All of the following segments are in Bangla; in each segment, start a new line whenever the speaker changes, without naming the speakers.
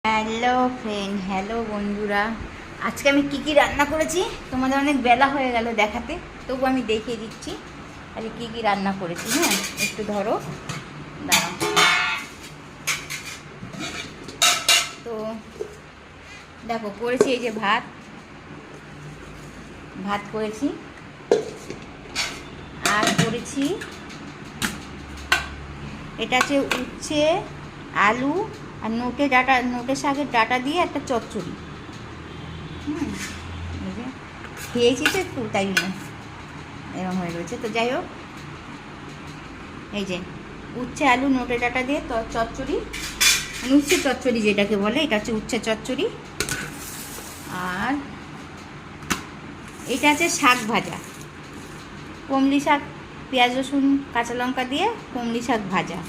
হ্যালো ফ্রেন্ড, হ্যালো বন্ধুরা। আজকে আমি কি রান্না করেছি তোমাদের অনেক বেলা হয়ে গেল দেখাতে, তবু আমি দেখিয়ে দিচ্ছি আজকে কি রান্না করেছি। হ্যাঁ, একটু ধরো, দাঁড়াও। তো দেখো, করেছি এই যে ভাত করেছি, আর করেছি এটা হচ্ছে উচ্ছে, আলু আর নোটে শাকের ডাঁটা দিয়ে একটা চচ্চড়ি। খেয়েছি তো একটু, তাই জন্য এরকম হয়ে রয়েছে। তো যাই হোক, এই যে উচ্ছে আলু নোটে ডাঁটা দিয়ে চচ্চড়ি, মানে উচ্ছে চচ্চড়ি যেটাকে বলে, এটা হচ্ছে উচ্ছে চচ্চড়ি। আর এটা আছে শাক ভাজা, কমলি শাক, পেঁয়াজ রসুন কাঁচা লঙ্কা দিয়ে কমলি শাক ভাজা।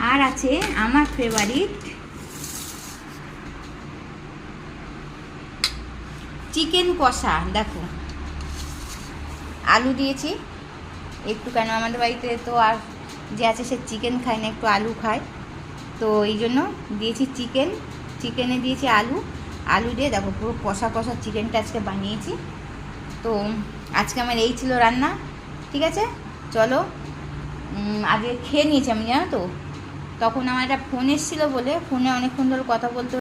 আর আছে আমার ফেভারিট চিকেন কষা। দেখো, আলু দিয়েছি একটু, কেন আমাদের বাড়িতে তো আর যে আছে সে চিকেন খায় না, একটু আলু খায়, তো এই জন্য দিয়েছি চিকেনে দিয়েছি আলু দিয়ে। দেখো, পুরো কষা কষা চিকেনটা আজকে বানিয়েছি। তো আজকে আমার এই ছিল রান্না। ঠিক আছে, চলো। আগে খেয়ে নিয়েছি আমি, জানো তো। তখন আমার একটা ফোন এসেছিলো বলে ফোনে অনেকক্ষণ ধরে কথা বলতে